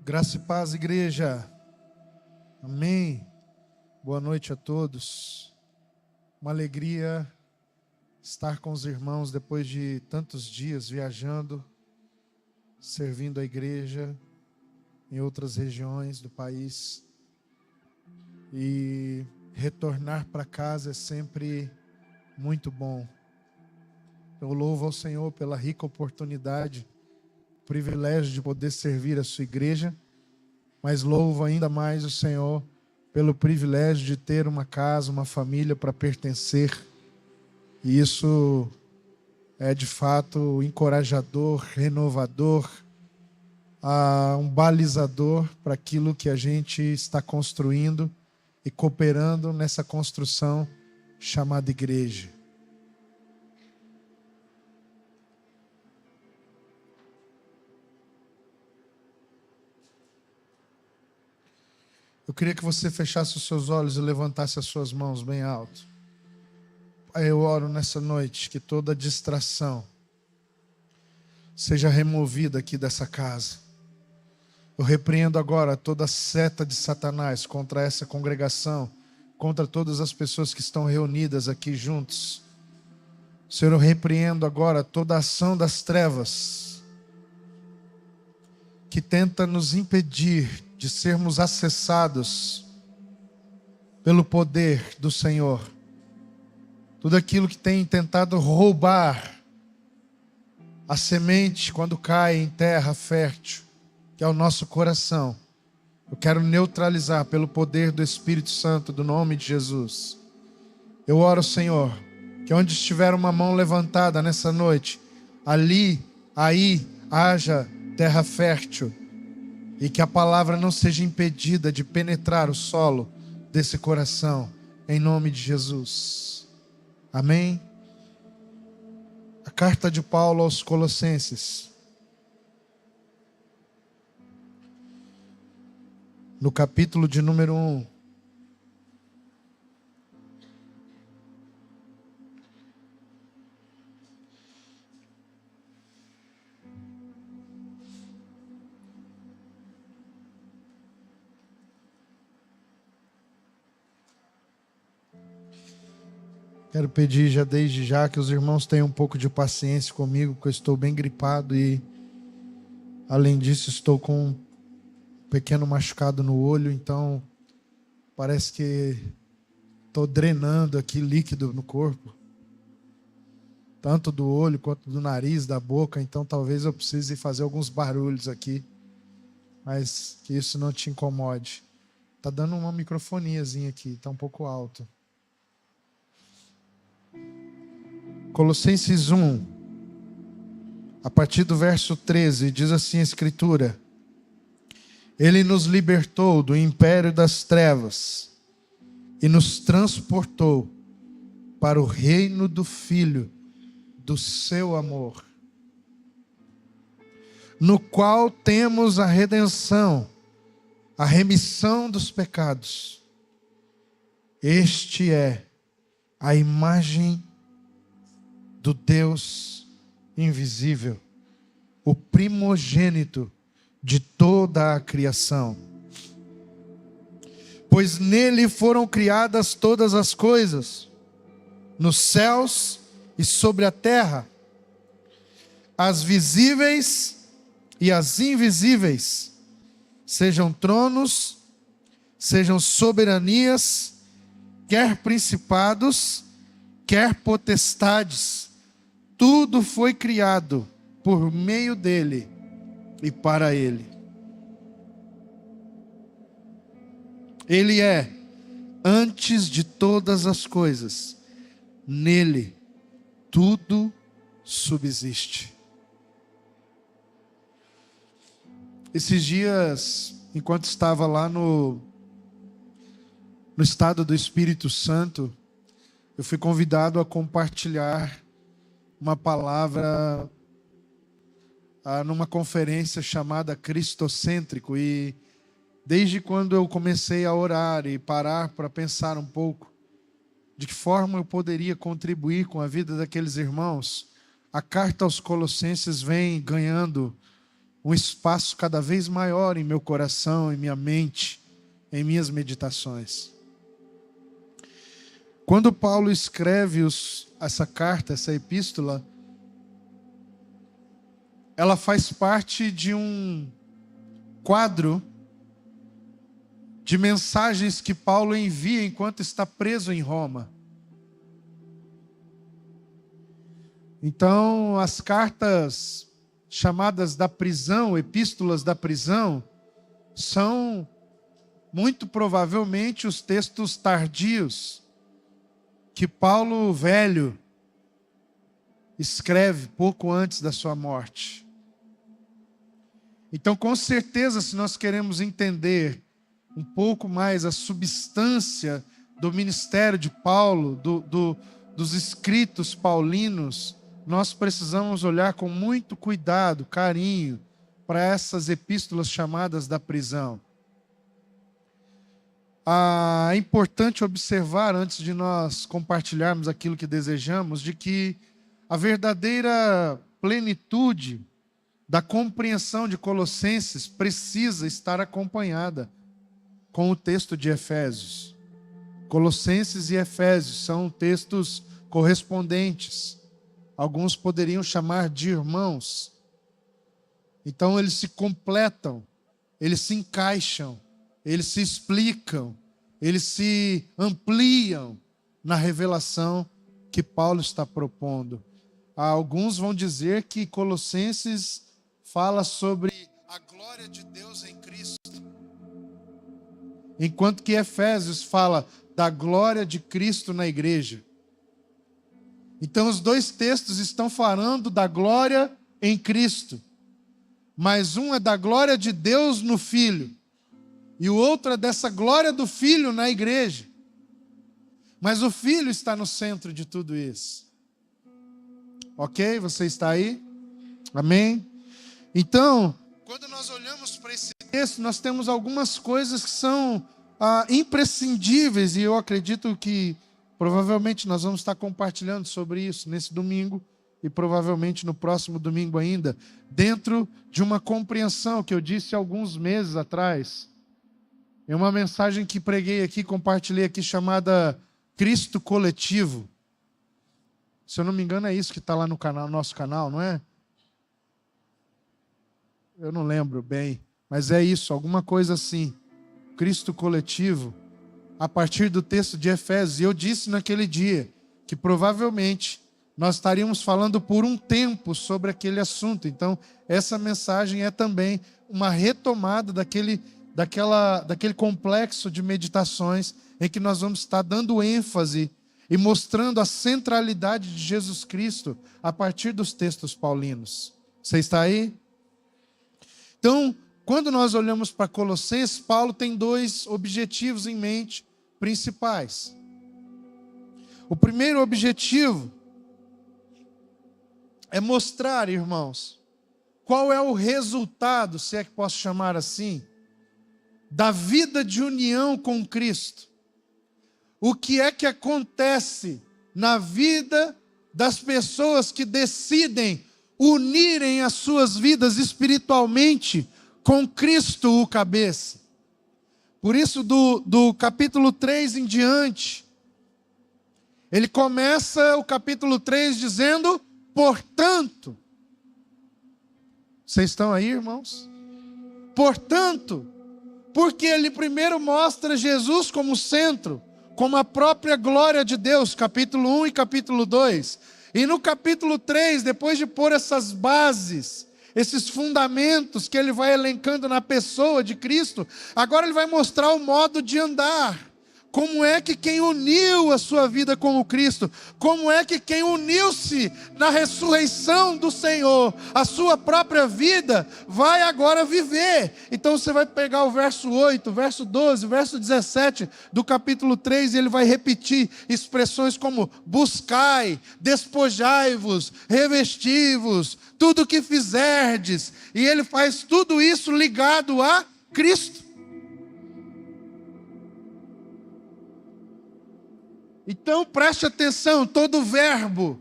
Graça e paz, igreja. Amém. Boa noite a todos. Uma alegria estar com os irmãos depois de tantos dias viajando, servindo a igreja em outras regiões do país. E retornar para casa é sempre muito bom. Eu louvo ao Senhor pela rica oportunidade, privilégio de poder servir a sua igreja, mas louvo ainda mais o Senhor pelo privilégio de ter uma casa, uma família para pertencer. E isso é de fato encorajador, renovador, um balizador para aquilo que a gente está construindo e cooperando nessa construção chamada igreja. Eu queria que você fechasse os seus olhos e levantasse as suas mãos bem alto. Pai, eu oro nessa noite que toda distração seja removida aqui dessa casa. Eu repreendo agora toda seta de Satanás contra essa congregação, contra todas as pessoas que estão reunidas aqui juntos. Senhor, eu repreendo agora toda ação das trevas que tenta nos impedir de sermos acessados pelo poder do Senhor. Tudo aquilo que tem tentado roubar a semente quando cai em terra fértil, que é o nosso coração, eu quero neutralizar pelo poder do Espírito Santo, do nome de Jesus. Eu oro, Senhor, que onde estiver uma mão levantada nessa noite, aí haja terra fértil, e que a palavra não seja impedida de penetrar o solo desse coração, em nome de Jesus. Amém? A carta de Paulo aos Colossenses, no capítulo de número 1. Quero pedir já desde já que os irmãos tenham um pouco de paciência comigo, porque eu estou bem gripado e, além disso, estou com um pequeno machucado no olho, então parece que estou drenando aqui líquido no corpo, tanto do olho quanto do nariz, da boca, então talvez eu precise fazer alguns barulhos aqui, mas que isso não te incomode. Está dando uma microfoniazinha aqui, está um pouco alto. Colossenses 1, a partir do verso 13, diz assim a Escritura: Ele nos libertou do império das trevas e nos transportou para o reino do Filho do seu amor, no qual temos a redenção, a remissão dos pecados. Este é a imagem do Deus invisível, o primogênito de toda a criação. Pois nele foram criadas todas as coisas, nos céus e sobre a terra, as visíveis e as invisíveis, sejam tronos, sejam soberanias, quer principados, quer potestades. Tudo foi criado por meio dele e para ele. Ele é antes de todas as coisas. Nele tudo subsiste. Esses dias, enquanto estava lá no estado do Espírito Santo, eu fui convidado a compartilhar uma palavra numa conferência chamada Cristocêntrico. E desde quando eu comecei a orar e parar para pensar um pouco de que forma eu poderia contribuir com a vida daqueles irmãos, a carta aos Colossenses vem ganhando um espaço cada vez maior em meu coração, em minha mente, em minhas meditações. Quando Paulo escreve essa carta, essa epístola, ela faz parte de um quadro de mensagens que Paulo envia enquanto está preso em Roma. Então, as cartas chamadas da prisão, epístolas da prisão, são muito provavelmente os textos tardios que Paulo velho escreve pouco antes da sua morte. Então, com certeza, se nós queremos entender um pouco mais a substância do ministério de Paulo, dos escritos paulinos, nós precisamos olhar com muito cuidado, carinho, para essas epístolas chamadas da prisão. É importante observar, antes de nós compartilharmos aquilo que desejamos, de que a verdadeira plenitude da compreensão de Colossenses precisa estar acompanhada com o texto de Efésios. Colossenses e Efésios são textos correspondentes. Alguns poderiam chamar de irmãos. Então eles se completam, eles se encaixam, eles se explicam, eles se ampliam na revelação que Paulo está propondo. Alguns vão dizer que Colossenses fala sobre a glória de Deus em Cristo, enquanto que Efésios fala da glória de Cristo na igreja. Então os dois textos estão falando da glória em Cristo, mas um é da glória de Deus no Filho, e o outro é dessa glória do Filho na igreja. Mas o Filho está no centro de tudo isso. Ok? Você está aí? Amém? Então, quando nós olhamos para esse texto, nós temos algumas coisas que são imprescindíveis, e eu acredito que provavelmente nós vamos estar compartilhando sobre isso nesse domingo, e provavelmente no próximo domingo ainda, dentro de uma compreensão que eu disse alguns meses atrás. É uma mensagem que preguei aqui, compartilhei aqui, chamada Cristo Coletivo. Se eu não me engano é isso que está lá no canal, nosso canal, não é? Eu não lembro bem, mas é isso, alguma coisa assim. Cristo Coletivo, a partir do texto de Efésios. E eu disse naquele dia que provavelmente nós estaríamos falando por um tempo sobre aquele assunto. Então, essa mensagem é também uma retomada daquele complexo de meditações em que nós vamos estar dando ênfase e mostrando a centralidade de Jesus Cristo a partir dos textos paulinos. Você está aí? Então, quando nós olhamos para Colossenses, Paulo tem dois objetivos em mente principais. O primeiro objetivo é mostrar, irmãos, qual é o resultado, se é que posso chamar assim, da vida de união com Cristo. O que é que acontece na vida das pessoas que decidem unirem as suas vidas espiritualmente com Cristo, o cabeça. Por isso, do capítulo 3 em diante, ele começa o capítulo 3 dizendo, portanto. Vocês estão aí, irmãos? Portanto, porque ele primeiro mostra Jesus como centro, como a própria glória de Deus, capítulo 1 e capítulo 2. E no capítulo 3, depois de pôr essas bases, esses fundamentos que ele vai elencando na pessoa de Cristo, agora ele vai mostrar o modo de andar. Como é que quem uniu a sua vida com o Cristo, como é que quem uniu-se na ressurreição do Senhor, a sua própria vida, vai agora viver. Então você vai pegar o verso 8, o verso 12, o verso 17 do capítulo 3, e ele vai repetir expressões como buscai, despojai-vos, revesti-vos, tudo o que fizerdes. E ele faz tudo isso ligado a Cristo. Então preste atenção, todo verbo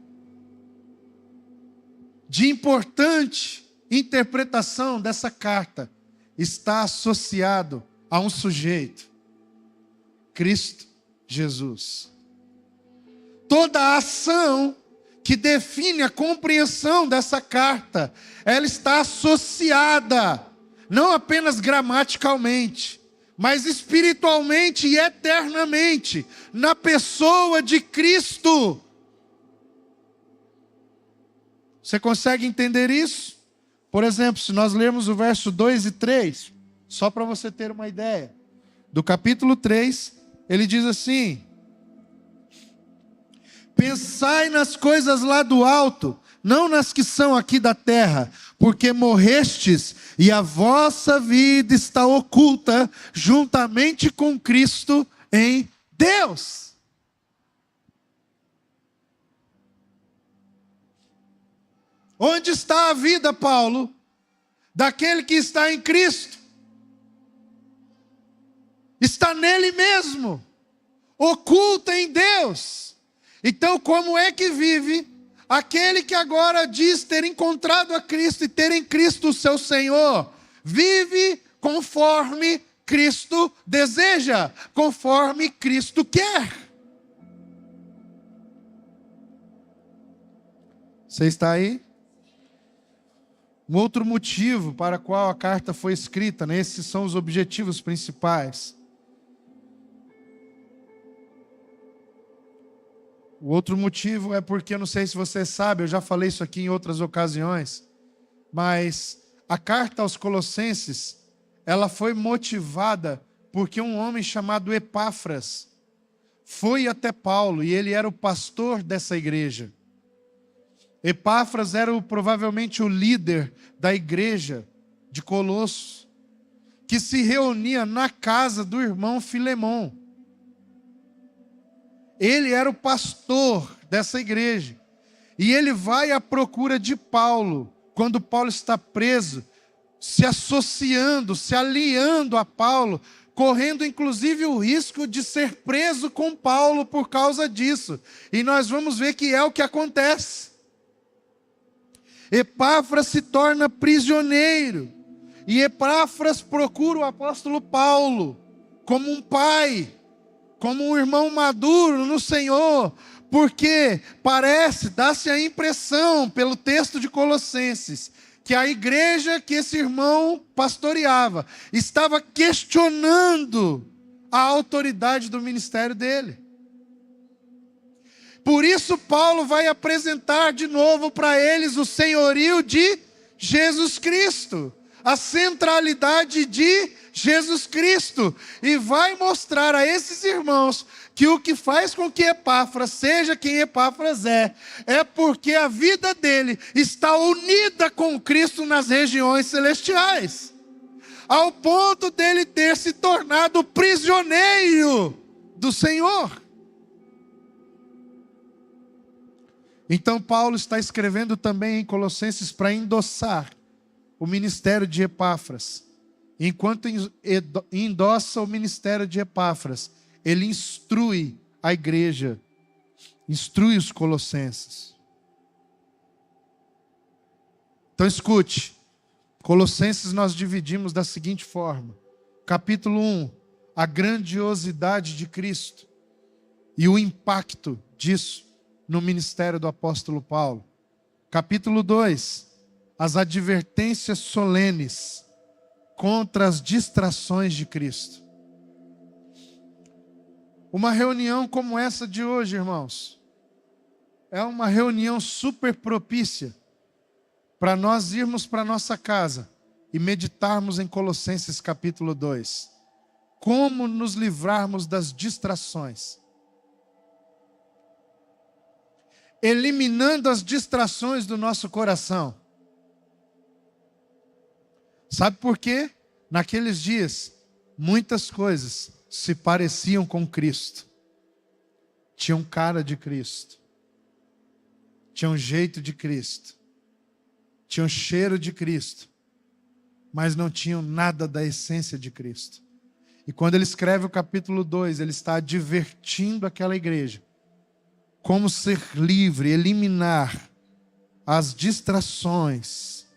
de importante interpretação dessa carta está associado a um sujeito, Cristo Jesus. Toda a ação que define a compreensão dessa carta, ela está associada, não apenas gramaticalmente, mas espiritualmente e eternamente, na pessoa de Cristo. Você consegue entender isso? Por exemplo, se nós lermos o verso 2 e 3, só para você ter uma ideia, do capítulo 3, ele diz assim: pensai nas coisas lá do alto, não nas que são aqui da terra, porque morrestes e a vossa vida está oculta juntamente com Cristo em Deus. Onde está a vida, Paulo, daquele que está em Cristo? Está nele mesmo, oculta em Deus. Então, como é que vive aquele que agora diz ter encontrado a Cristo e ter em Cristo o seu Senhor? Vive conforme Cristo deseja, conforme Cristo quer. Você está aí? Um outro motivo para o qual a carta foi escrita, né? Esses são os objetivos principais. O outro motivo é porque, eu não sei se você sabe, eu já falei isso aqui em outras ocasiões, mas a carta aos Colossenses, ela foi motivada porque um homem chamado Epáfras foi até Paulo e ele era o pastor dessa igreja. Epáfras era provavelmente o líder da igreja de Colossos, que se reunia na casa do irmão Filemão. Ele era o pastor dessa igreja. E ele vai à procura de Paulo, quando Paulo está preso, se associando, se aliando a Paulo, correndo inclusive o risco de ser preso com Paulo por causa disso. E nós vamos ver que é o que acontece. Epáfras se torna prisioneiro. E Epáfras procura o apóstolo Paulo como um pai, como um irmão maduro no Senhor, porque dá-se a impressão, pelo texto de Colossenses, que a igreja que esse irmão pastoreava estava questionando a autoridade do ministério dele. Por isso Paulo vai apresentar de novo para eles o senhorio de Jesus Cristo, a centralidade de Jesus Cristo, e vai mostrar a esses irmãos que o que faz com que Epáfras seja quem Epáfras é porque a vida dele está unida com Cristo nas regiões celestiais, ao ponto dele ter se tornado prisioneiro do Senhor. Então Paulo está escrevendo também em Colossenses para endossar o ministério de Epáfras. Enquanto endossa o ministério de Epáfras, ele instrui a igreja, instrui os colossenses. Então escute, Colossenses nós dividimos da seguinte forma: capítulo 1, a grandiosidade de Cristo e o impacto disso no ministério do apóstolo Paulo. Capítulo 2, as advertências solenes contra as distrações de Cristo. Uma reunião como essa de hoje, irmãos, é uma reunião super propícia para nós irmos para nossa casa e meditarmos em Colossenses capítulo 2. Como nos livrarmos das distrações. Eliminando as distrações do nosso coração. Sabe por quê? Naqueles dias, muitas coisas se pareciam com Cristo. Tinham cara de Cristo. Tinham jeito de Cristo. Tinham cheiro de Cristo. Mas não tinham nada da essência de Cristo. E quando ele escreve o capítulo 2, ele está advertindo aquela igreja como ser livre, eliminar as distrações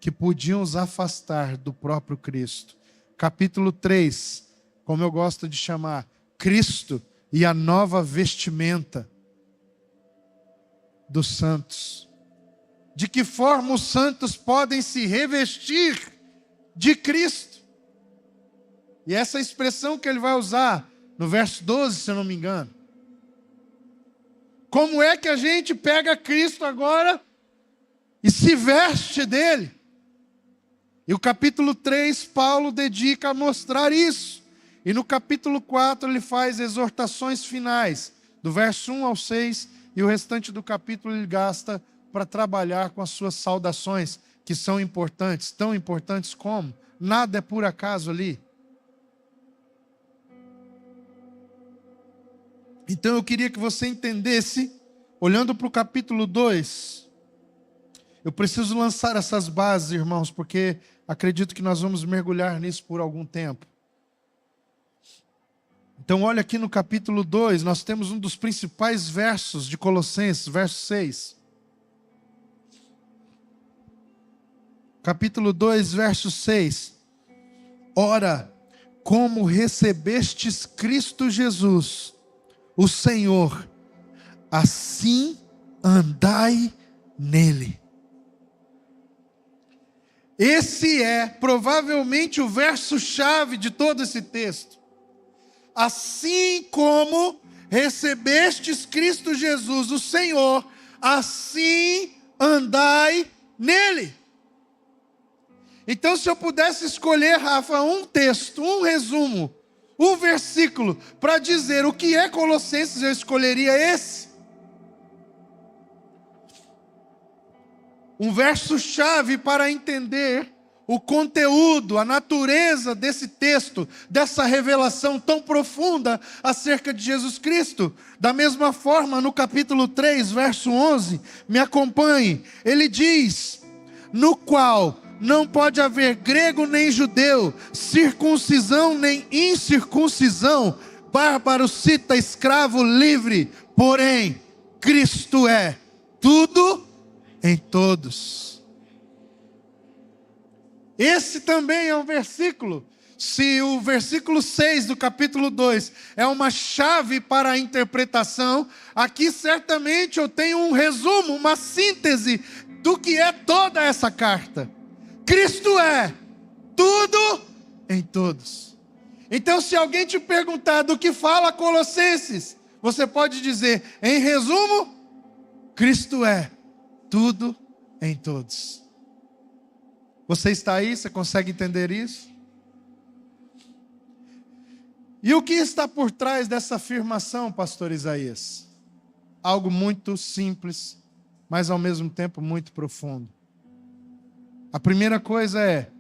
que podiam os afastar do próprio Cristo. Capítulo 3, como eu gosto de chamar, Cristo e a nova vestimenta dos santos. De que forma os santos podem se revestir de Cristo? E essa expressão que ele vai usar no verso 12, se eu não me engano. Como é que a gente pega Cristo agora e se veste dele? E o capítulo 3, Paulo dedica a mostrar isso. E no capítulo 4 ele faz exortações finais, do verso 1 ao 6, e o restante do capítulo ele gasta para trabalhar com as suas saudações, que são importantes, tão importantes como nada é por acaso ali. Então eu queria que você entendesse, olhando para o capítulo 2, eu preciso lançar essas bases, irmãos, porque acredito que nós vamos mergulhar nisso por algum tempo. Então olha aqui no capítulo 2, nós temos um dos principais versos de Colossenses, verso 6. Capítulo 2, verso 6. Ora, como recebestes Cristo Jesus, o Senhor, assim andai nele. Esse é provavelmente o verso-chave de todo esse texto. Assim como recebestes Cristo Jesus, o Senhor, assim andai nele. Então, se eu pudesse escolher, Rafa, um texto, um resumo, um versículo, para dizer o que é Colossenses, eu escolheria esse. Um verso-chave para entender o conteúdo, a natureza desse texto, dessa revelação tão profunda acerca de Jesus Cristo. Da mesma forma, no capítulo 3, verso 11, me acompanhe, ele diz, no qual não pode haver grego nem judeu, circuncisão nem incircuncisão, bárbaro, cita, escravo, livre, porém, Cristo é tudo em todos. Esse também é um versículo. Se o versículo 6 do capítulo 2 é uma chave para a interpretação, aqui certamente eu tenho um resumo, uma síntese do que é toda essa carta. Cristo é tudo em todos. Então, se alguém te perguntar do que fala Colossenses, você pode dizer, em resumo, Cristo é tudo em todos. Você está aí? Você consegue entender isso? E o que está por trás dessa afirmação, pastor Isaías? Algo muito simples, mas ao mesmo tempo muito profundo. A primeira coisa é,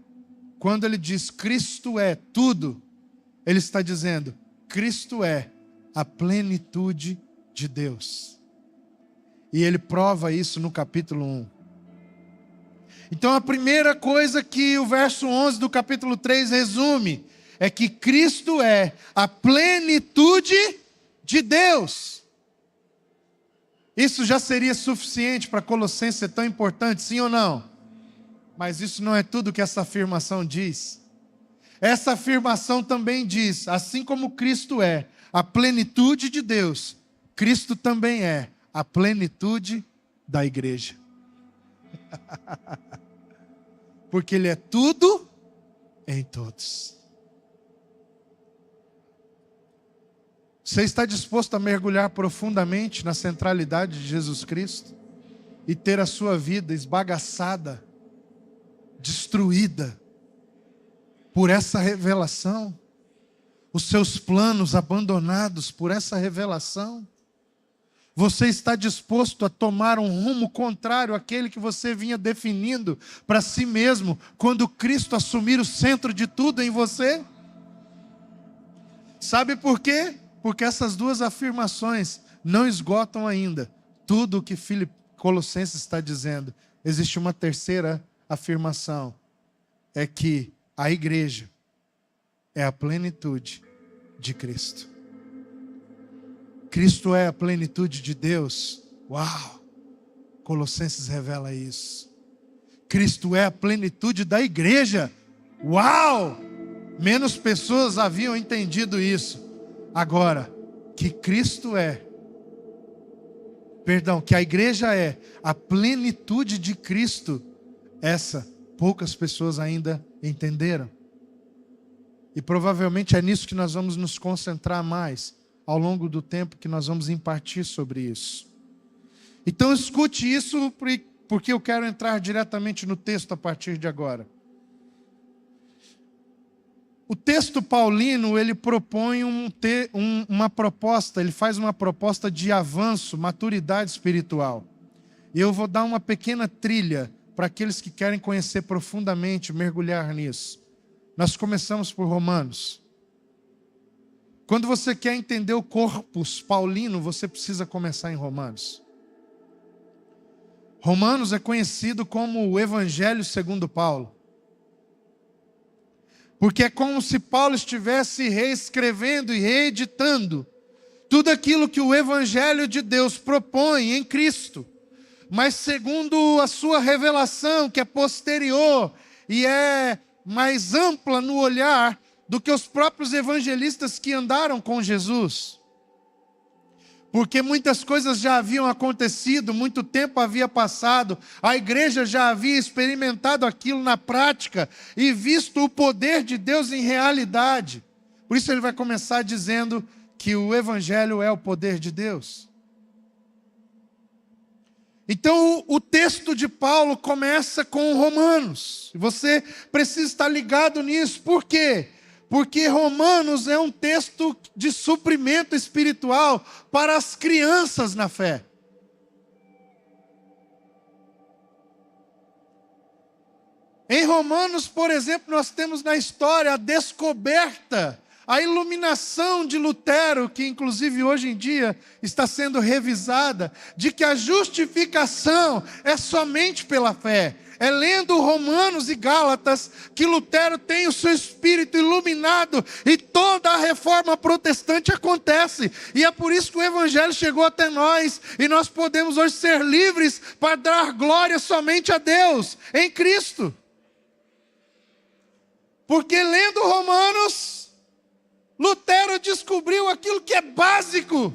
quando ele diz Cristo é tudo, ele está dizendo, Cristo é a plenitude de Deus. E ele prova isso no capítulo 1. Então a primeira coisa que o verso 11 do capítulo 3 resume, é que Cristo é a plenitude de Deus. Isso já seria suficiente para Colossenses ser tão importante, sim ou não? Mas isso não é tudo que essa afirmação diz. Essa afirmação também diz, assim como Cristo é a plenitude de Deus, Cristo também é a plenitude da igreja. Porque Ele é tudo em todos. Você está disposto a mergulhar profundamente na centralidade de Jesus Cristo? E ter a sua vida esbagaçada, destruída por essa revelação? Os seus planos abandonados por essa revelação? Você está disposto a tomar um rumo contrário àquele que você vinha definindo para si mesmo, quando Cristo assumir o centro de tudo em você? Sabe por quê? Porque essas duas afirmações não esgotam ainda tudo o que Colossenses está dizendo. Existe uma terceira afirmação, é que a igreja é a plenitude de Cristo. Cristo é a plenitude de Deus. Uau! Colossenses revela isso. Cristo é a plenitude da igreja. Uau! Menos pessoas haviam entendido isso. Agora, que que a igreja é a plenitude de Cristo, essa poucas pessoas ainda entenderam. E provavelmente é nisso que nós vamos nos concentrar mais ao longo do tempo que nós vamos impartir sobre isso. Então escute isso, porque eu quero entrar diretamente no texto a partir de agora. O texto paulino, ele propõe uma proposta, ele faz uma proposta de avanço, maturidade espiritual. E eu vou dar uma pequena trilha para aqueles que querem conhecer profundamente, mergulhar nisso. Nós começamos por Romanos. Quando você quer entender o corpus paulino, você precisa começar em Romanos. Romanos é conhecido como o Evangelho segundo Paulo. Porque é como se Paulo estivesse reescrevendo e reeditando tudo aquilo que o Evangelho de Deus propõe em Cristo, mas segundo a sua revelação, que é posterior e é mais ampla no olhar do que os próprios evangelistas que andaram com Jesus. Porque muitas coisas já haviam acontecido, muito tempo havia passado, a igreja já havia experimentado aquilo na prática e visto o poder de Deus em realidade. Por isso ele vai começar dizendo que o evangelho é o poder de Deus. Então o texto de Paulo começa com Romanos. Você precisa estar ligado nisso. Por quê? Porque Romanos é um texto de suprimento espiritual para as crianças na fé. Em Romanos, por exemplo, nós temos na história a descoberta, a iluminação de Lutero, que inclusive hoje em dia está sendo revisada, de que a justificação é somente pela fé. É lendo Romanos e Gálatas que Lutero tem o seu espírito iluminado e toda a reforma protestante acontece. E é por isso que o Evangelho chegou até nós e nós podemos hoje ser livres para dar glória somente a Deus em Cristo. Porque lendo Romanos, Lutero descobriu aquilo que é básico,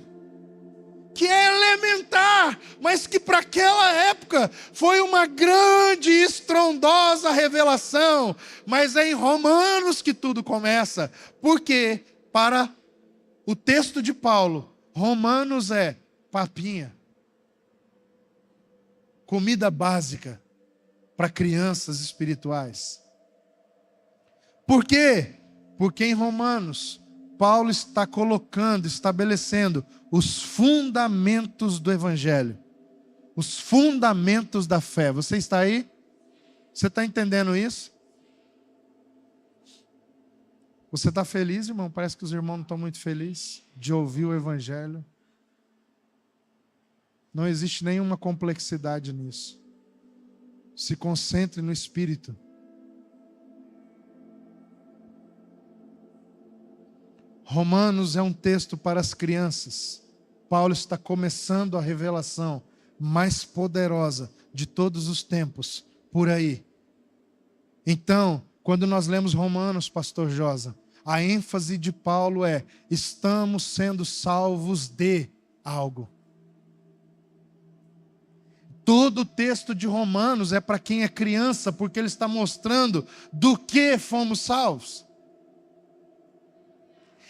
que é elementar, mas que para aquela época foi uma grande e estrondosa revelação. Mas é em Romanos que tudo começa, porque para o texto de Paulo, Romanos é papinha, comida básica para crianças espirituais. Por quê? Porque em Romanos, Paulo está estabelecendo os fundamentos do Evangelho, os fundamentos da fé. Você está aí? Você está entendendo isso? Você está feliz, irmão? Parece que os irmãos não estão muito felizes de ouvir o Evangelho. Não existe nenhuma complexidade nisso. Se concentre no Espírito. Romanos é um texto para as crianças. Paulo está começando a revelação mais poderosa de todos os tempos, por aí. Então, quando nós lemos Romanos, pastor Josa, a ênfase de Paulo é: estamos sendo salvos de algo. Todo o texto de Romanos é para quem é criança, porque ele está mostrando do que fomos salvos.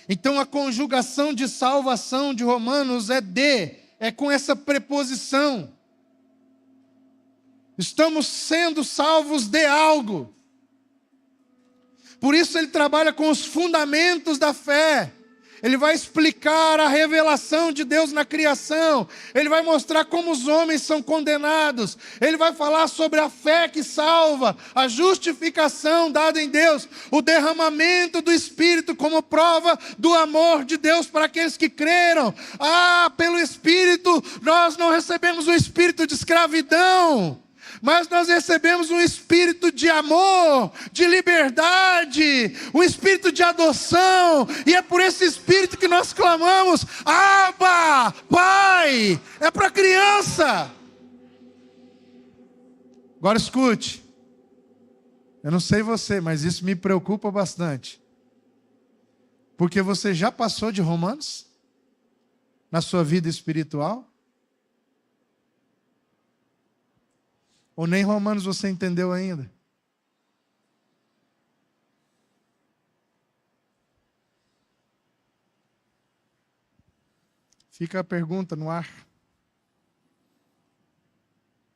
Então a conjugação de salvação de Romanos é com essa preposição. Estamos sendo salvos de algo. Por isso ele trabalha com os fundamentos da fé. Ele vai explicar a revelação de Deus na criação. Ele vai mostrar como os homens são condenados. Ele vai falar sobre a fé que salva, a justificação dada em Deus, o derramamento do Espírito como prova do amor de Deus para aqueles que creram. Pelo Espírito nós não recebemos o espírito de escravidão, mas nós recebemos um espírito de amor, de liberdade, um espírito de adoção, e é por esse espírito que nós clamamos: Abba, Pai. É para criança. Agora escute, Eu não sei você, mas isso me preocupa bastante. Porque você já passou de Romanos na sua vida espiritual? Ou nem Romanos você entendeu ainda? Fica a pergunta no ar.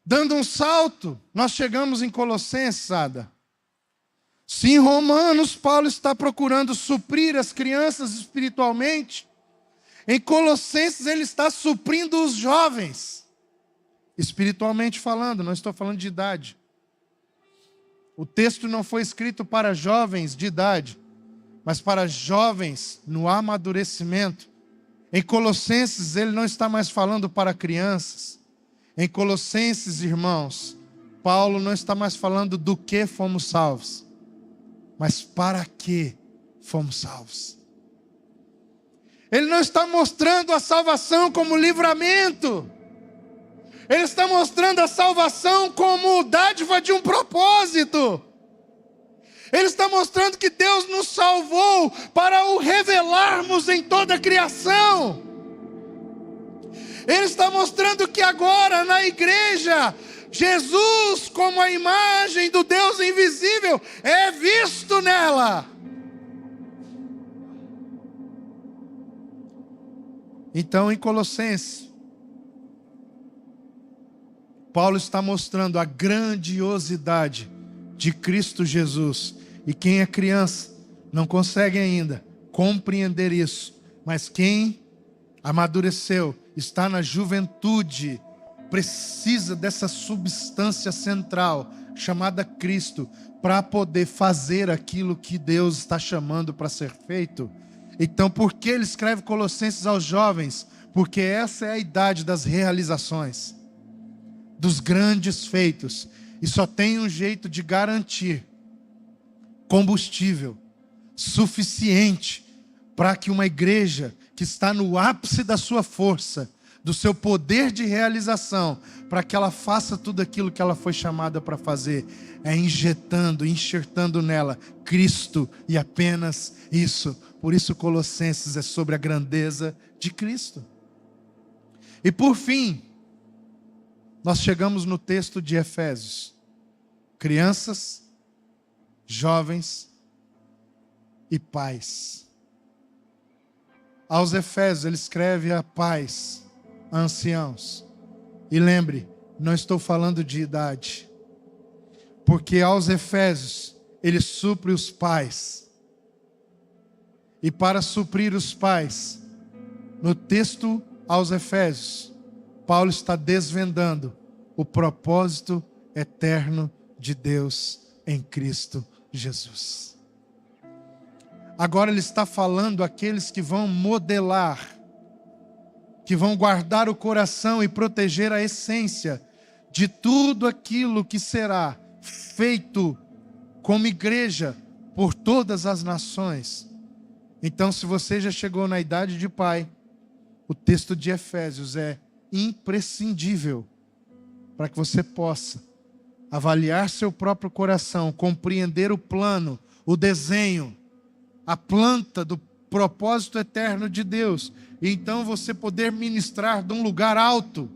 Dando um salto, nós chegamos em Colossenses, Ada. Se em Romanos Paulo está procurando suprir as crianças espiritualmente, em Colossenses ele está suprindo os jovens, espiritualmente falando, não estou falando de idade. O texto não foi escrito para jovens de idade, mas para jovens no amadurecimento. Em Colossenses ele não está mais falando para crianças. Em Colossenses, irmãos, Paulo não está mais falando do que fomos salvos, mas para que fomos salvos. Ele não está mostrando a salvação como livramento. Ele está mostrando a salvação como dádiva de um propósito. Ele está mostrando que Deus nos salvou para o revelarmos em toda a criação. Ele está mostrando que agora na igreja, Jesus, como a imagem do Deus invisível, é visto nela. Então, em Colossenses, Paulo está mostrando a grandiosidade de Cristo Jesus. E quem é criança não consegue ainda compreender isso. Mas quem amadureceu, está na juventude, precisa dessa substância central chamada Cristo para poder fazer aquilo que Deus está chamando para ser feito. Então, por que ele escreve Colossenses aos jovens? Porque essa é a idade das realizações, dos grandes feitos. E só tem um jeito de garantir combustível suficiente para que uma igreja que está no ápice da sua força, do seu poder de realização, para que ela faça tudo aquilo que ela foi chamada para fazer, é enxertando nela Cristo e apenas isso. Por isso Colossenses é sobre a grandeza de Cristo. E por fim, nós chegamos no texto de Efésios. Crianças, jovens e pais. Aos Efésios ele escreve a pais, a anciãos. E lembre, não estou falando de idade. Porque aos Efésios ele supre os pais. E para suprir os pais, no texto aos Efésios, Paulo está desvendando o propósito eterno de Deus em Cristo Jesus. Agora ele está falando àqueles que vão modelar, que vão guardar o coração e proteger a essência de tudo aquilo que será feito como igreja por todas as nações. Então, se você já chegou na idade de pai, o texto de Efésios é imprescindível para que você possa avaliar seu próprio coração, compreender o plano, o desenho, a planta do propósito eterno de Deus. E então você poder ministrar de um lugar alto,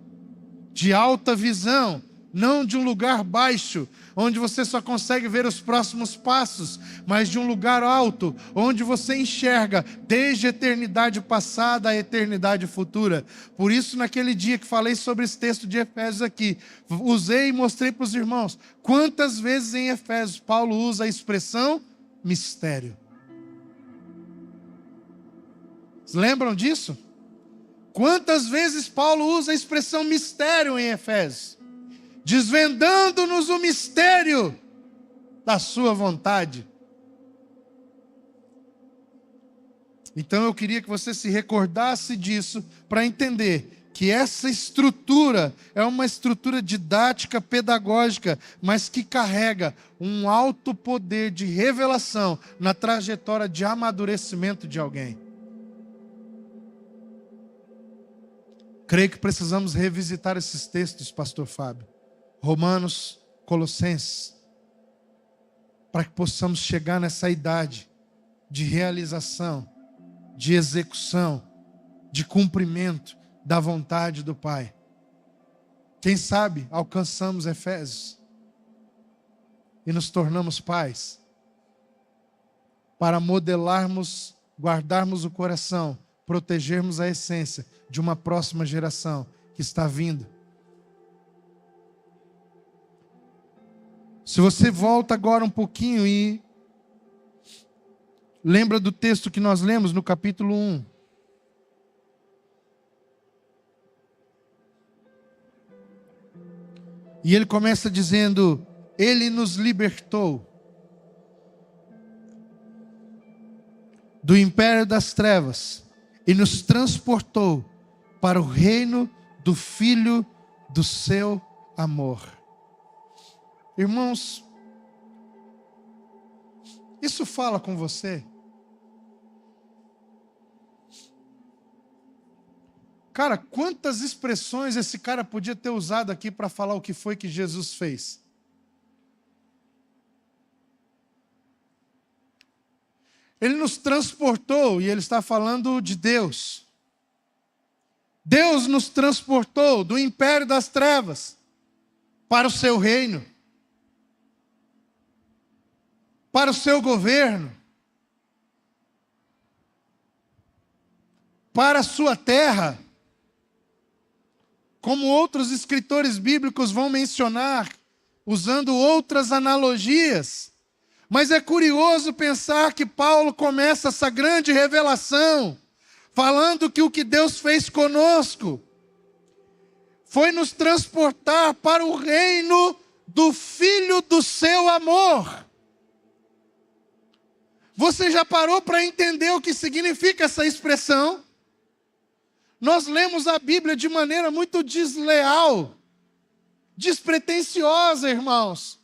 de alta visão, não de um lugar baixo, onde você só consegue ver os próximos passos, mas de um lugar alto, onde você enxerga desde a eternidade passada à eternidade futura. Por isso, naquele dia que falei sobre esse texto de Efésios aqui, usei e mostrei para os irmãos quantas vezes em Efésios Paulo usa a expressão mistério. Lembram disso? Quantas vezes Paulo usa a expressão mistério em Efésios? Desvendando-nos o mistério da sua vontade. Então eu queria que você se recordasse disso para entender que essa estrutura é uma estrutura didática, pedagógica, mas que carrega um alto poder de revelação na trajetória de amadurecimento de alguém. Creio que precisamos revisitar esses textos, pastor Fábio. Romanos, Colossenses. para que possamos chegar nessa idade de realização, de execução, de cumprimento da vontade do Pai. Quem sabe alcançamos Efésios e nos tornamos pais, para modelarmos, guardarmos o coração, protegermos a essência de uma próxima geração que está vindo. Se você volta agora um pouquinho e lembra do texto que nós lemos no capítulo 1. E ele começa dizendo: Ele nos libertou do império das trevas e nos transportou para o reino do Filho do seu amor. Irmãos, isso fala com você? Cara, quantas expressões esse cara podia ter usado aqui para falar o que foi que Jesus fez? Ele nos transportou, e ele está falando de Deus. Deus nos transportou do império das trevas para o seu reino, para o seu governo, para a sua terra. Como outros escritores bíblicos vão mencionar, usando outras analogias. Mas é curioso pensar que Paulo começa essa grande revelação, falando que o que Deus fez conosco foi nos transportar para o reino do Filho do seu amor. Você já parou para entender o que significa essa expressão? Nós lemos a Bíblia de maneira muito desleal, despretensiosa, irmãos.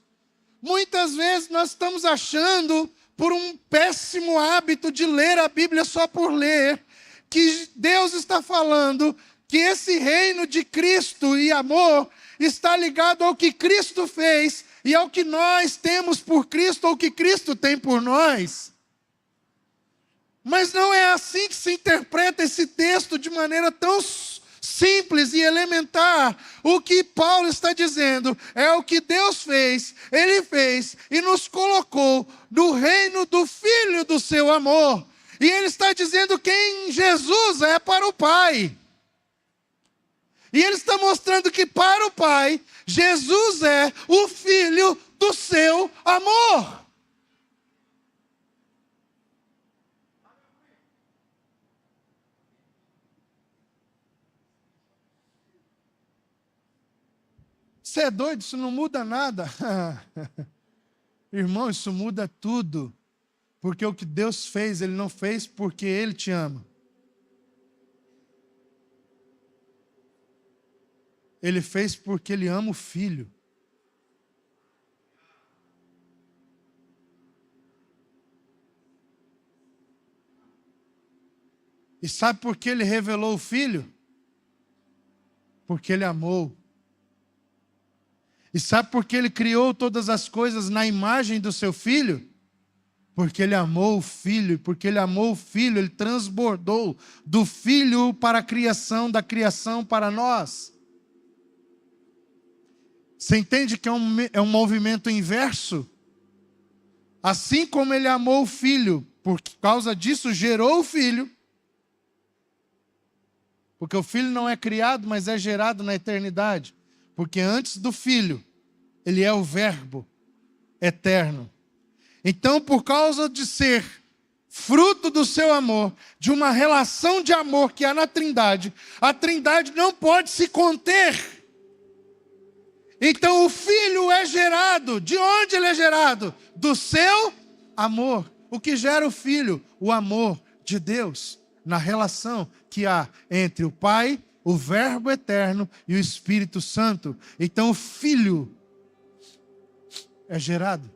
Muitas vezes nós estamos achando, por um péssimo hábito de ler a Bíblia só por ler, que Deus está falando que esse reino de Cristo e amor está ligado ao que Cristo fez e ao que nós temos por Cristo ou o que Cristo tem por nós. Mas não é assim que se interpreta esse texto de maneira tão simples e elementar. O que Paulo está dizendo é o que Deus fez, Ele fez e nos colocou no reino do Filho do seu amor. E Ele está dizendo quem Jesus é para o Pai. E Ele está mostrando que para o Pai, Jesus é o Filho do seu amor. Você é doido? Isso não muda nada. Irmão, isso muda tudo. Porque o que Deus fez, Ele não fez porque Ele te ama. Ele fez porque Ele ama o Filho. E sabe por que Ele revelou o Filho? Porque Ele amou. E sabe por que Ele criou todas as coisas na imagem do seu Filho? Porque Ele amou o Filho. E porque Ele amou o Filho, Ele transbordou do Filho para a criação, da criação para nós. Você entende que é um movimento inverso? Assim como Ele amou o Filho, por causa disso gerou o Filho. Porque o Filho não é criado, mas é gerado na eternidade. Porque antes do Filho, Ele é o Verbo eterno. Então, por causa de ser fruto do seu amor, de uma relação de amor que há na Trindade, a Trindade não pode se conter. Então, o Filho é gerado. De onde Ele é gerado? Do seu amor. O que gera o Filho? O amor de Deus. Na relação que há entre o Pai, o Verbo eterno e o Espírito Santo. Então o Filho é gerado.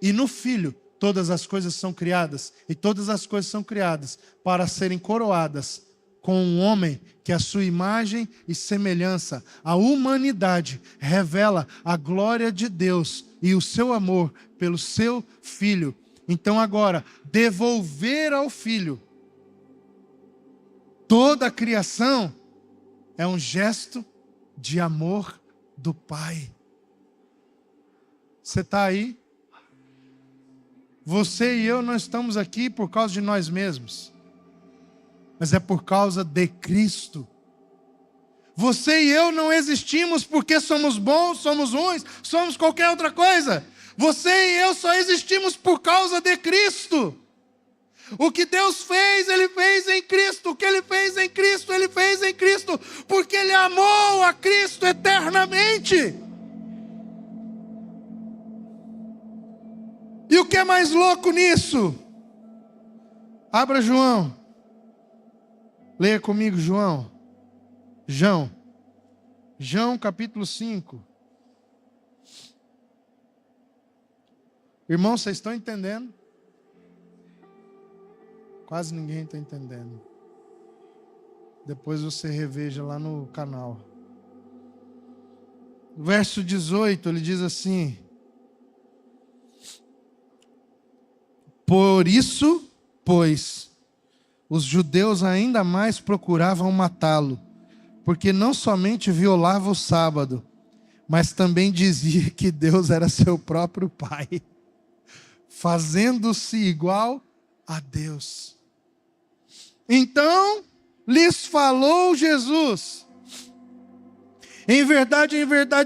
E no Filho todas as coisas são criadas. E todas as coisas são criadas para serem coroadas com um homem que a sua imagem e semelhança, a humanidade, revela a glória de Deus e o seu amor pelo seu Filho. Então agora, devolver ao Filho toda a criação é um gesto de amor do Pai. Você está aí? Você e eu não estamos aqui por causa de nós mesmos, mas é por causa de Cristo. Você e eu não existimos porque somos bons, somos ruins, somos qualquer outra coisa. Você e eu só existimos por causa de Cristo. O que Deus fez, Ele fez em Cristo. O que Ele fez em Cristo, Ele fez em Cristo. Porque Ele amou a Cristo eternamente. E o que é mais louco nisso? Abra João. Leia comigo João. João capítulo 5. Irmãos, vocês estão entendendo? Quase ninguém está entendendo. Depois você reveja lá no canal. Verso 18, ele diz assim: por isso, pois, os judeus ainda mais procuravam matá-lo, porque não somente violava o sábado, mas também dizia que Deus era seu próprio Pai, fazendo-se igual a Deus. Então lhes falou Jesus: em verdade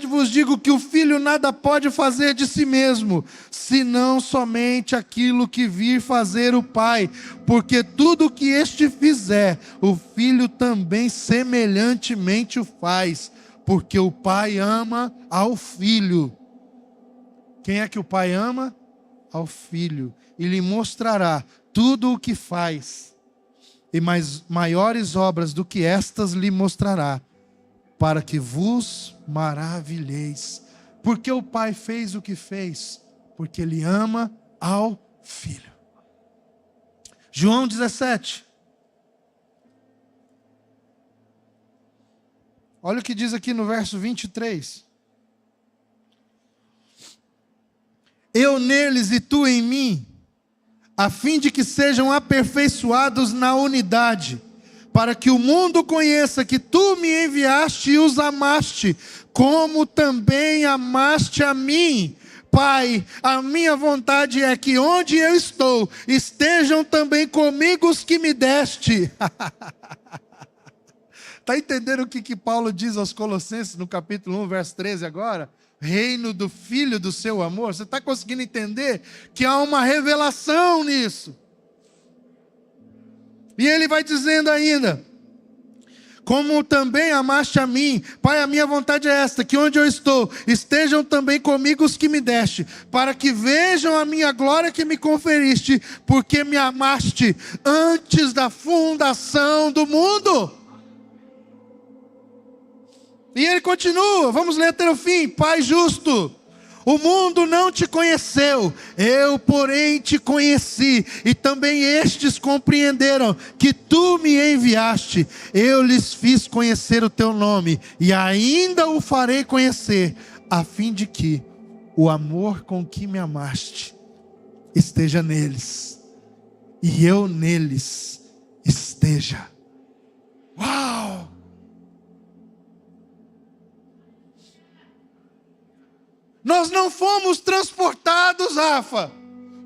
vos digo que o Filho nada pode fazer de si mesmo, senão somente aquilo que vir fazer o Pai, porque tudo o que este fizer, o Filho também semelhantemente o faz, porque o Pai ama ao Filho. Quem é que o Pai ama? Ao Filho, e lhe mostrará tudo o que faz, e maiores obras do que estas lhe mostrará, para que vos maravilheis. Porque o Pai fez o que fez? Porque Ele ama ao Filho. João 17. Olha o que diz aqui no verso 23. Eu neles e tu em mim, a fim de que sejam aperfeiçoados na unidade, para que o mundo conheça que tu me enviaste e os amaste, como também amaste a mim. Pai, a minha vontade é que onde eu estou, estejam também comigo os que me deste. Está entendendo o que Paulo diz aos Colossenses no capítulo 1, verso 13 agora? Reino do Filho do seu amor. Você está conseguindo entender que há uma revelação nisso? E ele vai dizendo ainda: como também amaste a mim, Pai, a minha vontade é esta, que onde eu estou, estejam também comigo os que me deste, para que vejam a minha glória que me conferiste, porque me amaste antes da fundação do mundo. E ele continua, vamos ler até o fim. Pai justo, o mundo não te conheceu, eu porém te conheci, e também estes compreenderam que tu me enviaste. Eu lhes fiz conhecer o teu nome, e ainda o farei conhecer, a fim de que o amor com que me amaste esteja neles, e eu neles esteja. Uau! Nós não fomos transportados, Rafa,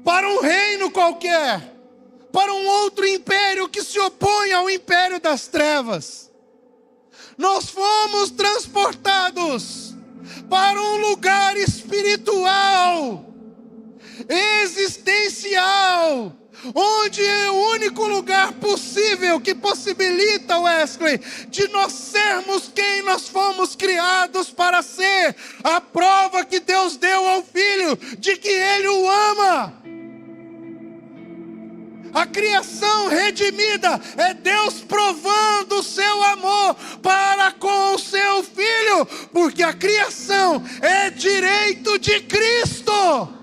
para um reino qualquer, para um outro império que se opõe ao império das trevas. Nós fomos transportados para um lugar espiritual, existencial, onde é o único lugar possível que possibilita, Wesley, de nós sermos quem nós fomos criados para ser, a prova que Deus deu ao Filho de que Ele o ama. A criação redimida é Deus provando o seu amor para com o seu Filho, porque a criação é direito de Cristo.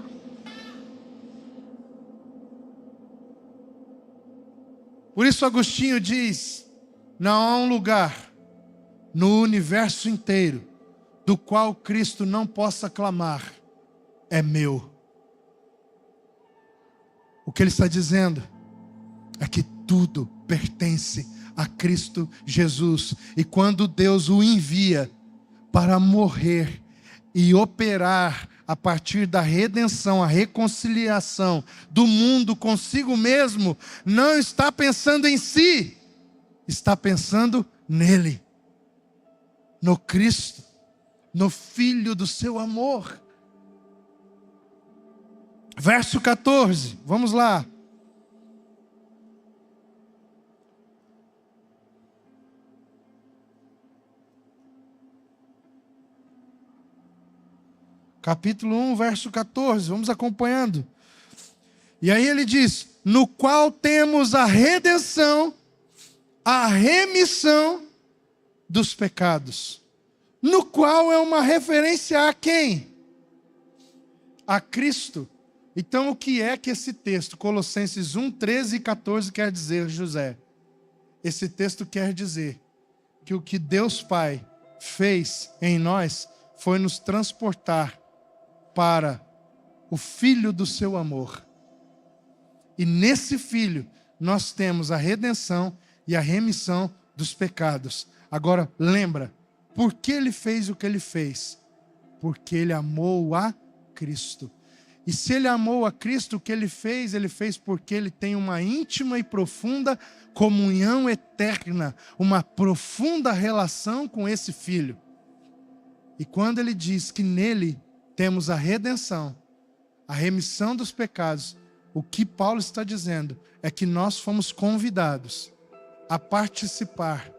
Por isso Agostinho diz Não há um lugar no universo inteiro do qual Cristo não possa clamar: é meu. O que ele está dizendo é que tudo pertence a Cristo Jesus. E quando Deus o envia para morrer e operar a partir da redenção, a reconciliação do mundo consigo mesmo, não está pensando em si, está pensando nele, no Cristo, no Filho do seu amor. Verso 14, vamos lá. Capítulo 1, verso 14, vamos acompanhando. E aí ele diz: no qual temos a redenção, a remissão dos pecados. No qual é uma referência a quem? A Cristo. Então o que é que esse texto, Colossenses 1, 13 e 14, quer dizer, José? Esse texto quer dizer que o que Deus Pai fez em nós foi nos transportar para o Filho do seu amor. E nesse Filho nós temos a redenção e a remissão dos pecados. Agora lembra, por que ele fez o que ele fez? Porque ele amou a Cristo. E se ele amou a Cristo, o que ele fez porque ele tem uma íntima e profunda comunhão eterna, uma profunda relação com esse Filho. E quando ele diz que nele temos a redenção, a remissão dos pecados, o que Paulo está dizendo é que nós fomos convidados a participar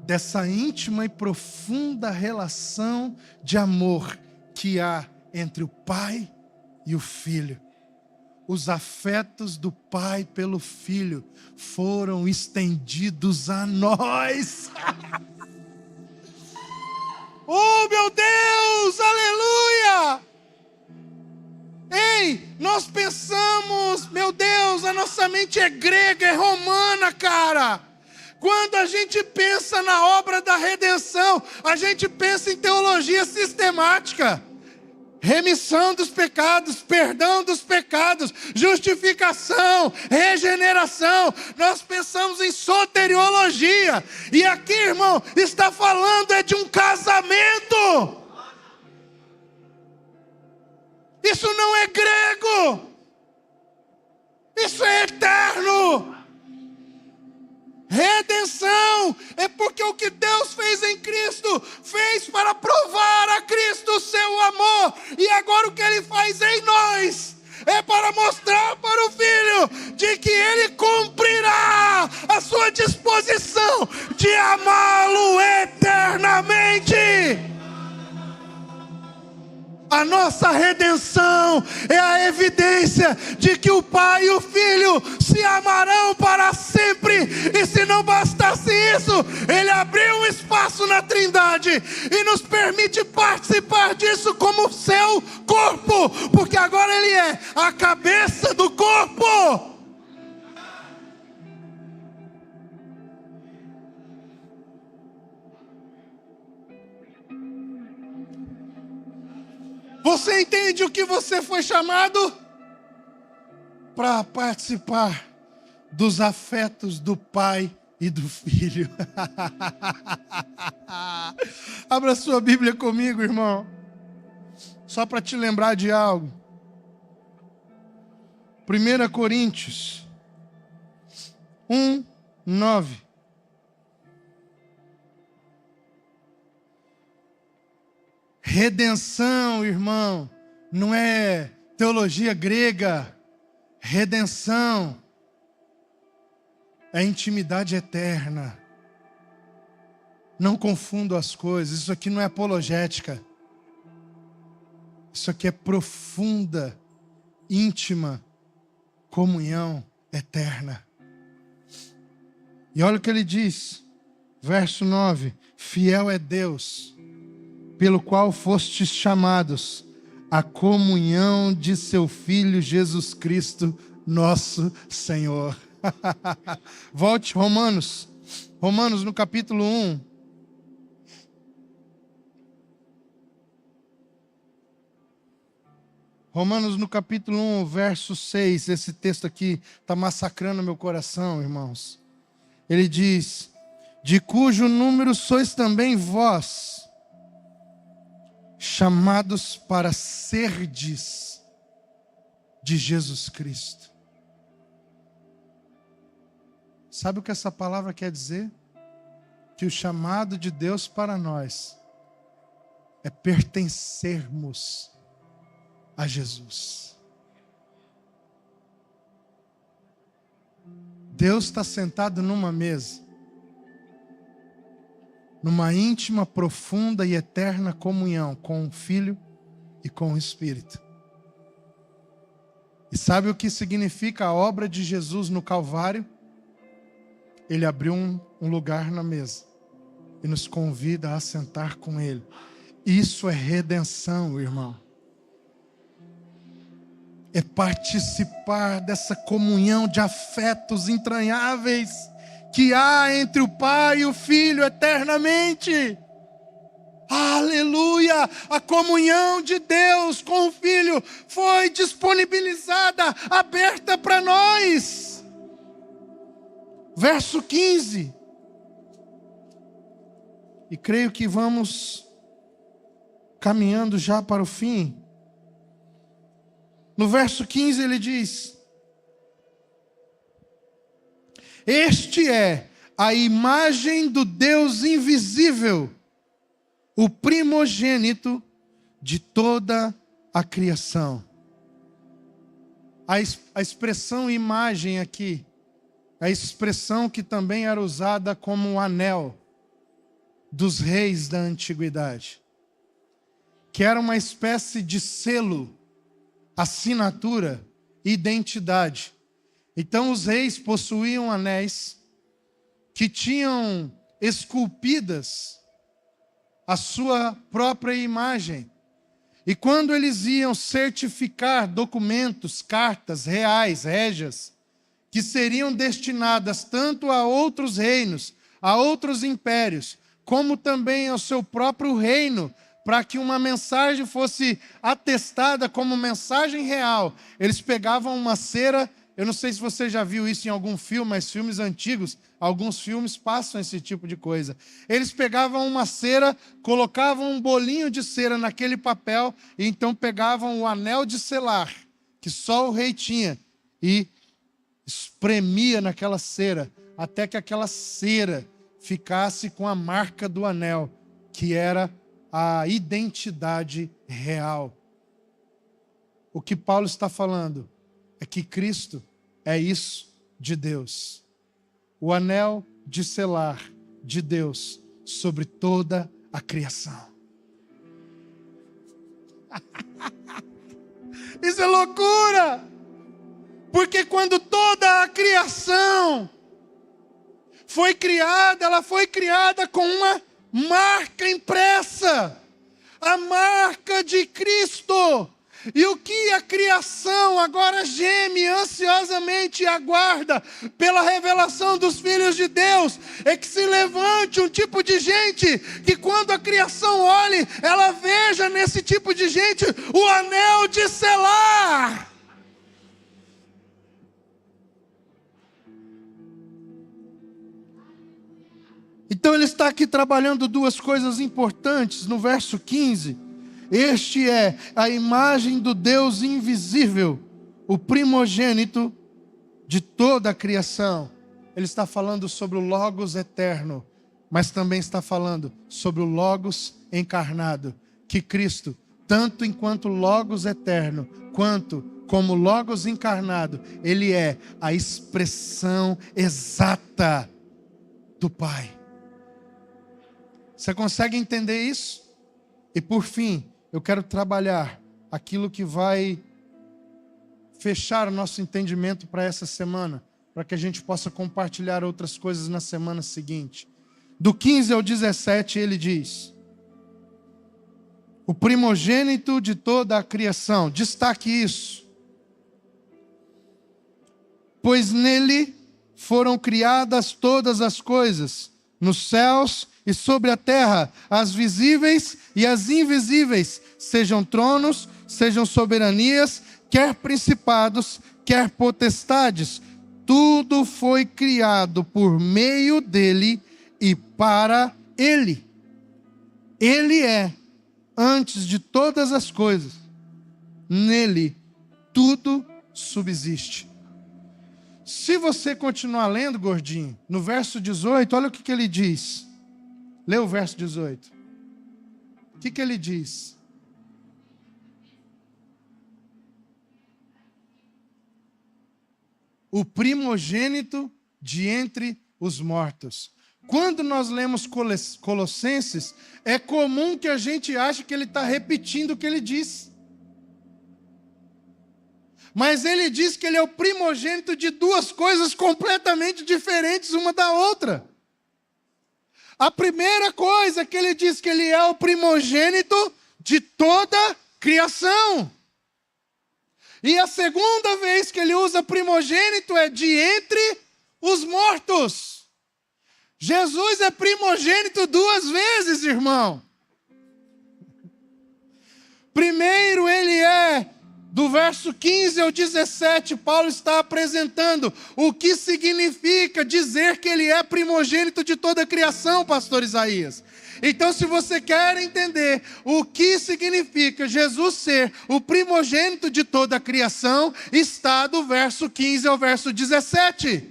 dessa íntima e profunda relação de amor que há entre o Pai e o Filho. Os afetos do Pai pelo Filho foram estendidos a nós. Oh, meu Deus, aleluia! Ei, nós pensamos, meu Deus, a nossa mente é grega, é romana, cara. Quando a gente pensa na obra da redenção, a gente pensa em teologia sistemática. Remissão dos pecados, perdão dos pecados, justificação, regeneração. Nós pensamos em soteriologia. E aqui, irmão, está falando de um casamento. Isso não é grego. Isso é eterno. Redenção é porque o que Deus fez em Cristo, fez para provar a Cristo o seu amor. E agora o que Ele faz em nós, é para mostrar para o Filho, de que Ele cumprirá a sua disposição de amá-lo eternamente. A nossa redenção é a evidência de que o Pai e o Filho se amarão para sempre. E se não bastasse isso, Ele abriu um espaço na Trindade e nos permite participar disso como seu corpo, porque agora Ele é a cabeça do corpo. Você entende o que você foi chamado? Para participar dos afetos do Pai e do Filho. Abra sua Bíblia comigo, irmão. Só para te lembrar de algo. 1 Coríntios 1, 9. Redenção, irmão, não é teologia grega. Redenção é intimidade eterna. Não confunda as coisas. Isso aqui não é apologética. Isso aqui é profunda, íntima comunhão eterna. E olha o que ele diz, verso 9: fiel é Deus, pelo qual fostes chamados à comunhão de seu Filho Jesus Cristo, nosso Senhor. Volte, Romanos. Romanos no capítulo 1. Romanos no capítulo 1, verso 6. Esse texto aqui está massacrando meu coração, irmãos. Ele diz: de cujo número sois também vós, chamados para serdes de Jesus Cristo. Sabe o que essa palavra quer dizer? Que o chamado de Deus para nós é pertencermos a Jesus. Deus está sentado numa mesa, numa íntima, profunda e eterna comunhão com o Filho e com o Espírito. E sabe o que significa a obra de Jesus no Calvário? Ele abriu um lugar na mesa e nos convida a sentar com Ele. Isso é redenção, irmão. É participar dessa comunhão de afetos entranháveis que há entre o Pai e o Filho eternamente. Aleluia! A comunhão de Deus com o Filho foi disponibilizada, aberta para nós. Verso 15. E creio que vamos caminhando já para o fim. No verso 15 ele diz: este é a imagem do Deus invisível, o primogênito de toda a criação. A expressão imagem aqui, a expressão que também era usada como um anel dos reis da antiguidade, que era uma espécie de selo, assinatura, identidade. Então os reis possuíam anéis que tinham esculpidas a sua própria imagem. E quando eles iam certificar documentos, cartas reais, régias, que seriam destinadas tanto a outros reinos, a outros impérios, como também ao seu próprio reino, para que uma mensagem fosse atestada como mensagem real, eles pegavam uma cera. Eu não sei se você já viu isso em algum filme, mas filmes antigos, alguns filmes passam esse tipo de coisa. Eles pegavam uma cera, colocavam um bolinho de cera naquele papel, e então pegavam o anel de selar, que só o rei tinha, e espremia naquela cera, até que aquela cera ficasse com a marca do anel, que era a identidade real. O que Paulo está falando é que Cristo é isso de Deus. O anel de selar de Deus sobre toda a criação. Isso é loucura! Porque quando toda a criação foi criada, ela foi criada com uma marca impressa, a marca de Cristo. E o que a criação agora geme ansiosamente e aguarda pela revelação dos filhos de Deus, é que se levante um tipo de gente que quando a criação olhe, ela veja nesse tipo de gente o anel de selar. Então ele está aqui trabalhando duas coisas importantes no verso 15. Este é a imagem do Deus invisível, o primogênito de toda a criação. Ele está falando sobre o Logos eterno, mas também está falando sobre o Logos encarnado, que Cristo, tanto enquanto Logos eterno, quanto como Logos encarnado, ele é a expressão exata do Pai. Você consegue entender isso? E por fim, eu quero trabalhar aquilo que vai fechar o nosso entendimento para essa semana, para que a gente possa compartilhar outras coisas na semana seguinte. Do 15 ao 17 ele diz: o primogênito de toda a criação. Destaque isso. Pois nele foram criadas todas as coisas, nos céus e sobre a terra, as visíveis e as invisíveis, sejam tronos, sejam soberanias, quer principados, quer potestades. Tudo foi criado por meio dele e para ele. Ele é antes de todas as coisas. Nele tudo subsiste. Se você continuar lendo, gordinho, no verso 18, olha o que ele diz. Lê o verso 18. O que ele diz? O primogênito de entre os mortos. Quando nós lemos Colossenses, é comum que a gente ache que ele está repetindo o que ele diz. Mas ele diz que ele é o primogênito de duas coisas completamente diferentes uma da outra. A primeira coisa que ele diz que ele é o primogênito de toda a criação. E a segunda vez que ele usa primogênito é de entre os mortos. Jesus é primogênito duas vezes, irmão. Primeiro ele é, do verso 15 ao 17, Paulo está apresentando o que significa dizer que ele é primogênito de toda a criação, pastor Isaías. Então, se você quer entender o que significa Jesus ser o primogênito de toda a criação, está do verso 15 ao verso 17.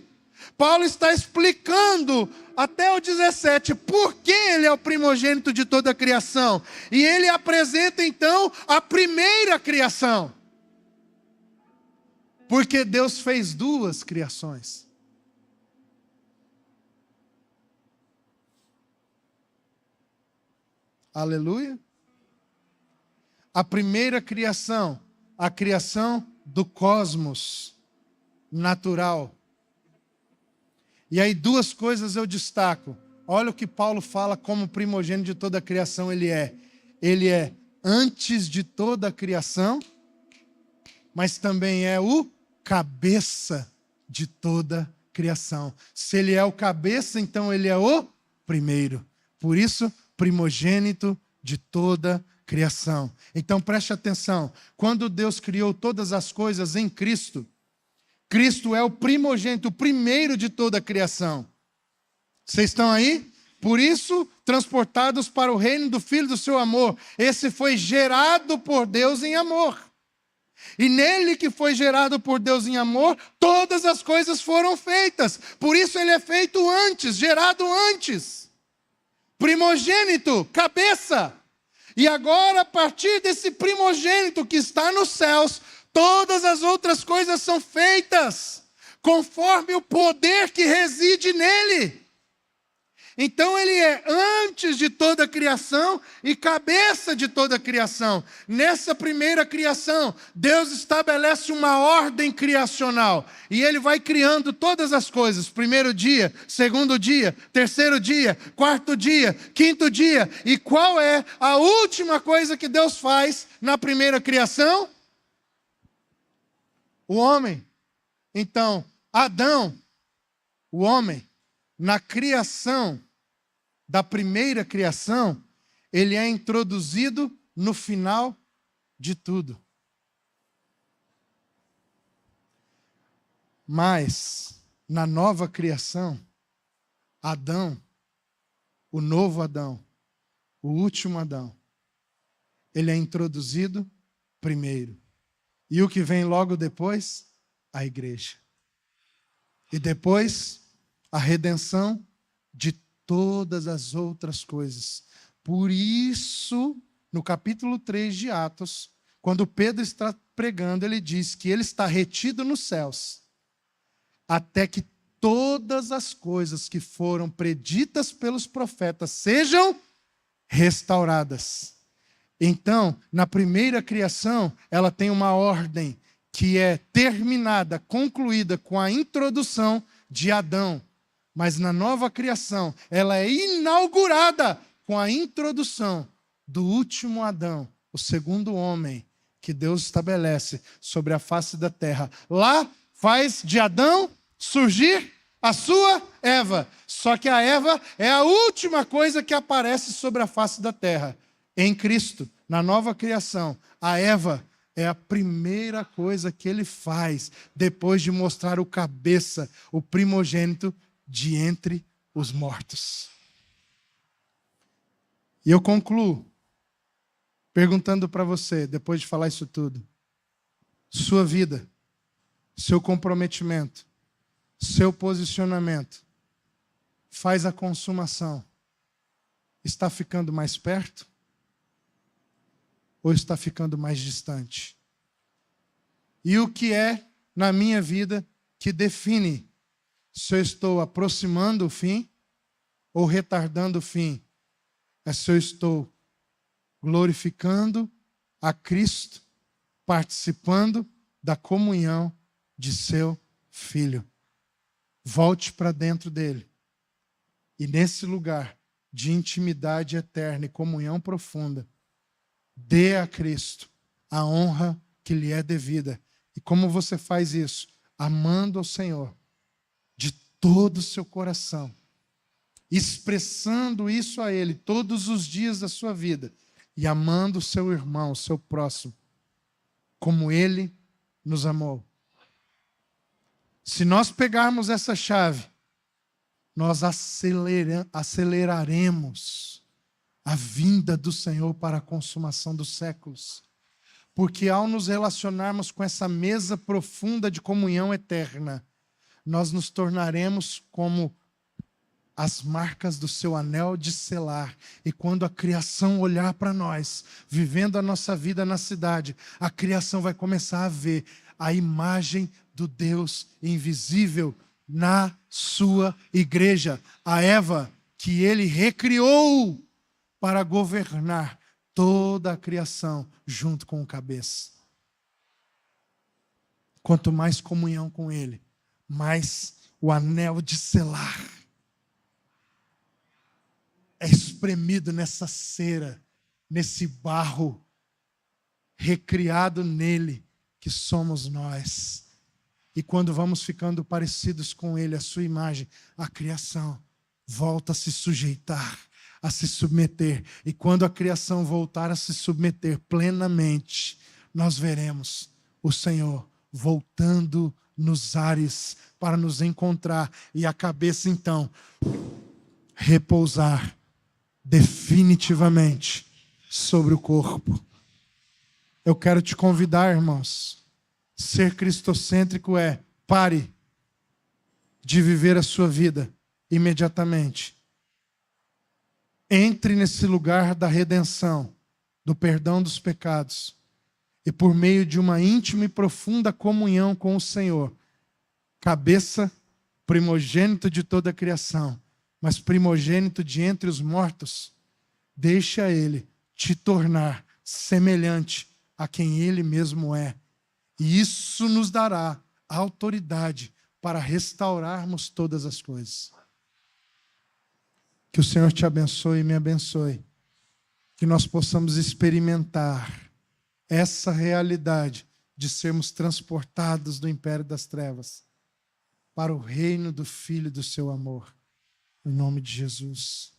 Paulo está explicando até o 17 por que ele é o primogênito de toda a criação. E ele apresenta então a primeira criação. Porque Deus fez duas criações. Aleluia. A primeira criação, a criação do cosmos natural. E aí duas coisas eu destaco. Olha o que Paulo fala como primogênito de toda a criação ele é. Ele é antes de toda a criação, mas também é o cabeça de toda a criação. Se ele é o cabeça, então ele é o primeiro. Por isso, primogênito de toda a criação. Então preste atenção. Quando Deus criou todas as coisas em Cristo, Cristo é o primogênito, o primeiro de toda a criação. Vocês estão aí? Por isso, transportados para o reino do Filho do seu amor. Esse foi gerado por Deus em amor. E nele que foi gerado por Deus em amor, todas as coisas foram feitas. Por isso ele é feito antes, gerado antes. Primogênito, cabeça. E agora, a partir desse primogênito que está nos céus, todas as outras coisas são feitas conforme o poder que reside nele. Então ele é antes de toda a criação e cabeça de toda a criação. Nessa primeira criação, Deus estabelece uma ordem criacional. E ele vai criando todas as coisas. Primeiro dia, segundo dia, terceiro dia, quarto dia, quinto dia. E qual é a última coisa que Deus faz na primeira criação? O homem. Então, Adão, o homem, na criação da primeira criação, ele é introduzido no final de tudo. Mas, na nova criação, Adão, o novo Adão, o último Adão, ele é introduzido primeiro. E o que vem logo depois? A igreja. E depois, a redenção de todas as outras coisas. Por isso, no capítulo 3 de Atos, quando Pedro está pregando, ele diz que ele está retido nos céus, até que todas as coisas que foram preditas pelos profetas sejam restauradas. Então, na primeira criação, ela tem uma ordem que é terminada, concluída com a introdução de Adão. Mas na nova criação, ela é inaugurada com a introdução do último Adão, o segundo homem que Deus estabelece sobre a face da terra. Lá faz de Adão surgir A sua Eva. Só que a Eva é a última coisa que aparece sobre a face da terra. Em Cristo, na nova criação, a Eva é a primeira coisa que ele faz depois de mostrar o cabeça, o primogênito de entre os mortos. E eu concluo perguntando para você, depois de falar isso tudo: sua vida, seu comprometimento, seu posicionamento, faz a consumação, está ficando mais perto? Ou está ficando mais distante? E o que é na minha vida que define se eu estou aproximando o fim ou retardando o fim? É se eu estou glorificando a Cristo, participando da comunhão de seu Filho. Volte para dentro dele. E nesse lugar de intimidade eterna e comunhão profunda, dê a Cristo a honra que lhe é devida. E como você faz isso? Amando ao Senhor de todo o seu coração, expressando isso a Ele todos os dias da sua vida e amando o seu irmão, o seu próximo, como Ele nos amou. Se nós pegarmos essa chave, nós aceleraremos a vinda do Senhor para a consumação dos séculos. Porque ao nos relacionarmos com essa mesa profunda de comunhão eterna, nós nos tornaremos como as marcas do seu anel de selar. E quando a criação olhar para nós, vivendo a nossa vida na cidade, a criação vai começar a ver a imagem do Deus invisível na sua igreja. A Eva que ele recriou para governar toda a criação junto com o cabeça. Quanto mais comunhão com ele, mais o anel de selar é espremido nessa cera, nesse barro, recriado nele, que somos nós. E quando vamos ficando parecidos com ele, a sua imagem, a criação volta a se sujeitar, a se submeter. E quando a criação voltar a se submeter plenamente, nós veremos o Senhor voltando nos ares para nos encontrar. E a cabeça, então, repousar definitivamente sobre o corpo. Eu quero te convidar, irmãos. Ser cristocêntrico é: pare de viver a sua vida imediatamente. Entre nesse lugar da redenção, do perdão dos pecados, e por meio de uma íntima e profunda comunhão com o Senhor, cabeça, primogênito de toda a criação, mas primogênito de entre os mortos, deixa ele te tornar semelhante a quem ele mesmo é. E isso nos dará autoridade para restaurarmos todas as coisas. Que o Senhor te abençoe e me abençoe. Que nós possamos experimentar essa realidade de sermos transportados do império das trevas para o reino do Filho do seu amor. Em nome de Jesus.